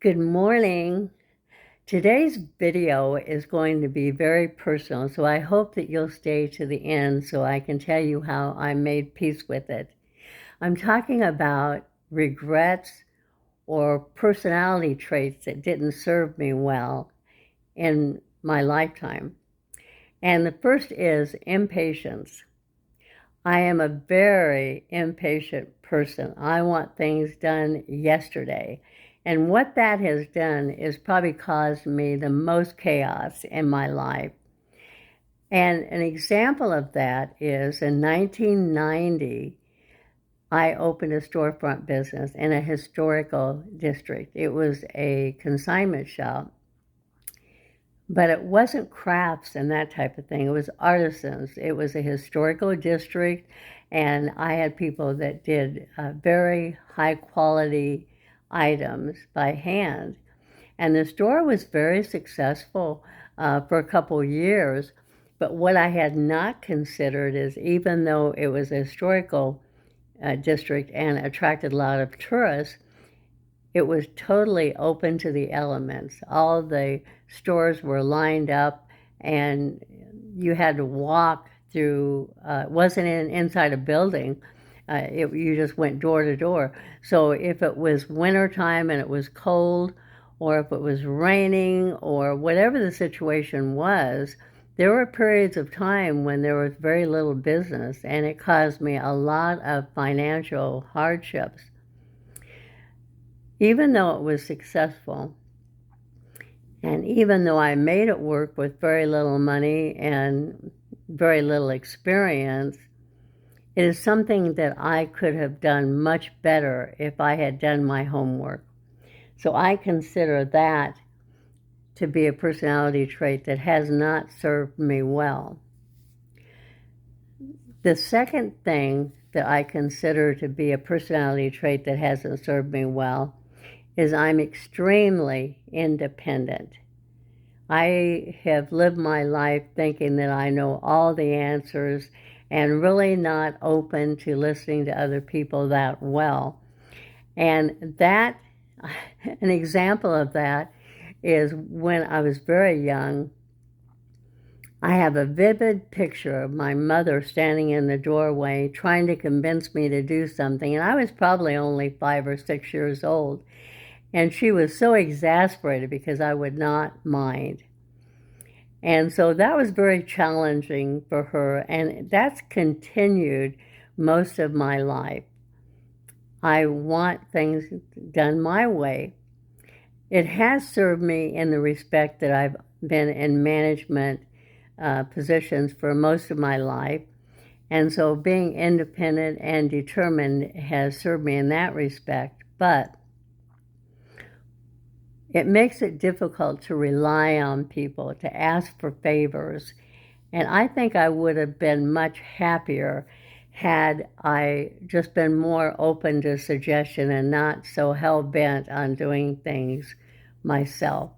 Good morning. Today's video is going to be very personal, so I hope that you'll stay to the end so I can tell you how I made peace with it. I'm talking about regrets or personality traits that didn't serve me well in my lifetime. And the first is impatience. I am a very impatient person. I want things done yesterday. And what that has done is probably caused me the most chaos in my life. And an example of that is in 1990, I opened a storefront business in a historical district. It was a consignment shop, but it wasn't crafts and that type of thing. It was artisans. It was a historical district, and I had people that did very high quality items by hand. And the store was very successful for a couple years. But what I had not considered is, even though it was a historical district and attracted a lot of tourists, it was totally open to the elements. All the stores were lined up, and you had to walk through. It wasn't inside a building. You just went door to door. So if it was wintertime and it was cold, or if it was raining, or whatever the situation was, there were periods of time when there was very little business, and it caused me a lot of financial hardships. Even though it was successful, and even though I made it work with very little money and very little experience, it is something that I could have done much better if I had done my homework. So I consider that to be a personality trait that has not served me well. The second thing that I consider to be a personality trait that hasn't served me well is I'm extremely independent. I have lived my life thinking that I know all the answers and really not open to listening to other people that well. And that, an example of that is when I was very young. I have a vivid picture of my mother standing in the doorway trying to convince me to do something, and I was probably only 5 or 6 years old. And she was so exasperated because I would not mind. And so that was very challenging for her, and that's continued most of my life. I want things done my way. It has served me in the respect that I've been in management positions for most of my life. And so being independent and determined has served me in that respect. But it makes it difficult to rely on people, to ask for favors. And I think I would have been much happier had I just been more open to suggestion and not so hell-bent on doing things myself.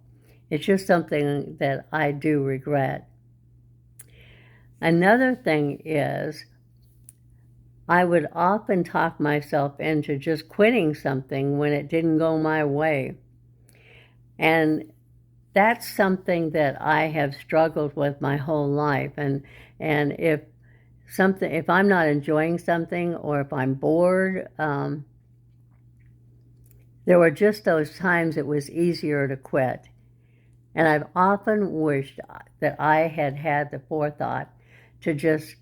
It's just something that I do regret. Another thing is, I would often talk myself into just quitting something when it didn't go my way. And that's something that I have struggled with my whole life. And if I'm not enjoying something, or if I'm bored, there were just those times it was easier to quit. And I've often wished that I had had the forethought to just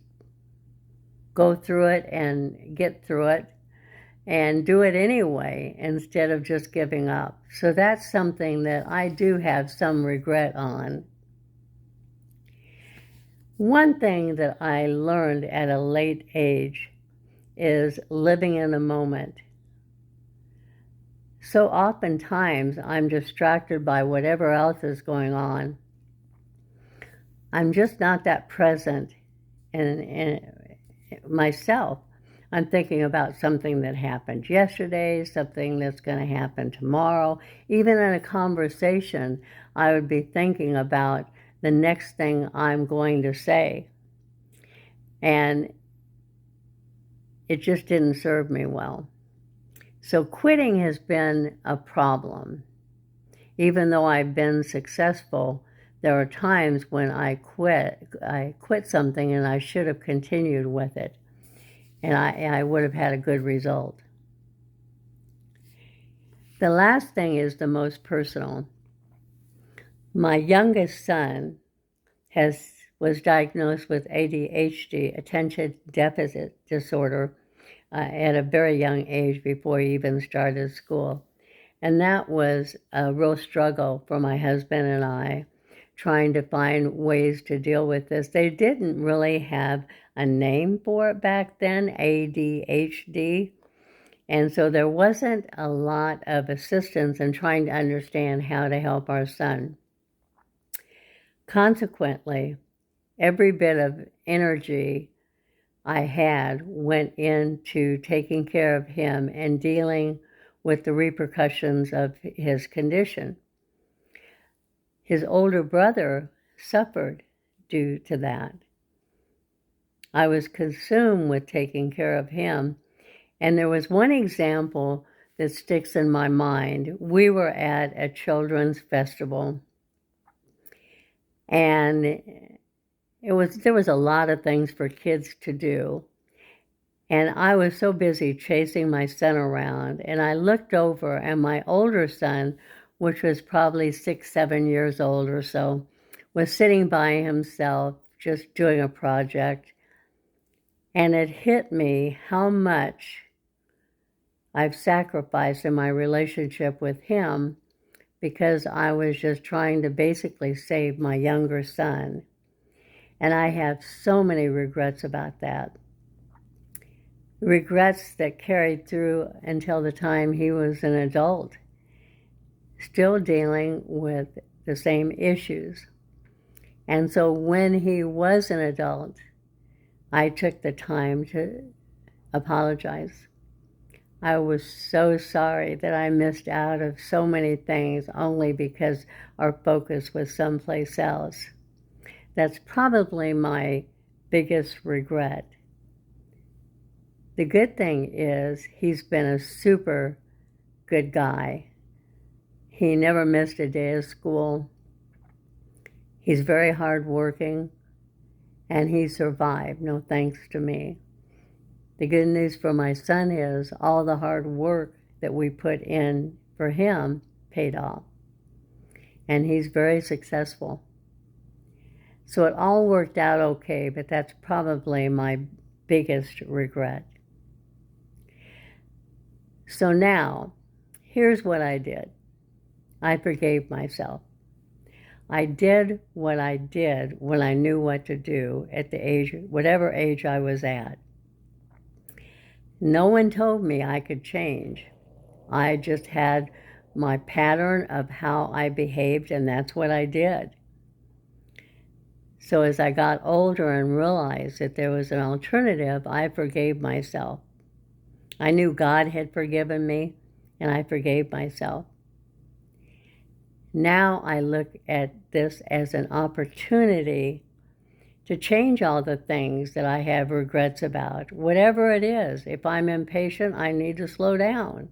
go through it and get through it and do it anyway instead of just giving up. So that's something that I do have some regret on. One thing that I learned at a late age is living in the moment. So oftentimes I'm distracted by whatever else is going on. I'm just not that present in myself. I'm thinking about something that happened yesterday, something that's going to happen tomorrow. Even in a conversation, I would be thinking about the next thing I'm going to say. And it just didn't serve me well. So quitting has been a problem. Even though I've been successful, there are times when I quit something and I should have continued with it, and I would have had a good result. The last thing is the most personal. My youngest son was diagnosed with ADHD, attention deficit disorder, at a very young age before he even started school. And that was a real struggle for my husband and I, trying to find ways to deal with this. They didn't really have a name for it back then, ADHD. And so there wasn't a lot of assistance in trying to understand how to help our son. Consequently, every bit of energy I had went into taking care of him and dealing with the repercussions of his condition. His older brother suffered due to that. I was consumed with taking care of him. And there was one example that sticks in my mind. We were at a children's festival, and there was a lot of things for kids to do. And I was so busy chasing my son around, and I looked over, and my older son, which was probably 6, 7 years old or so, was sitting by himself just doing a project. And it hit me how much I've sacrificed in my relationship with him because I was just trying to basically save my younger son. And I have so many regrets about that. Regrets that carried through until the time he was an adult, still dealing with the same issues. And so when he was an adult, I took the time to apologize. I was so sorry that I missed out of so many things only because our focus was someplace else. That's probably my biggest regret. The good thing is he's been a super good guy. He never missed a day of school. He's very hardworking, and he survived, no thanks to me. The good news for my son is all the hard work that we put in for him paid off, and he's very successful. So it all worked out okay, but that's probably my biggest regret. So now, here's what I did. I forgave myself. I did what I did when I knew what to do at the age, whatever age I was at. No one told me I could change. I just had my pattern of how I behaved, and that's what I did. So as I got older and realized that there was an alternative, I forgave myself. I knew God had forgiven me, and I forgave myself. Now I look at this as an opportunity to change all the things that I have regrets about, whatever it is. If I'm impatient, I need to slow down.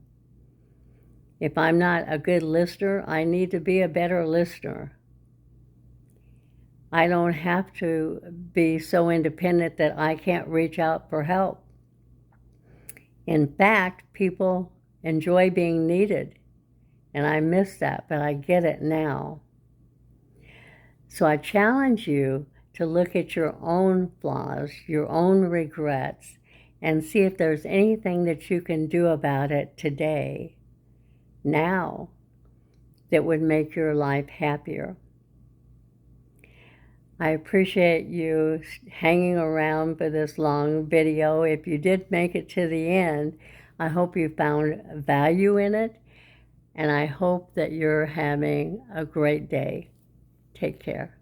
If I'm not a good listener, I need to be a better listener. I don't have to be so independent that I can't reach out for help. In fact, people enjoy being needed, and I miss that, but I get it now. So I challenge you to look at your own flaws, your own regrets, and see if there's anything that you can do about it today, now, that would make your life happier. I appreciate you hanging around for this long video. If you did make it to the end, I hope you found value in it, and I hope that you're having a great day. Take care.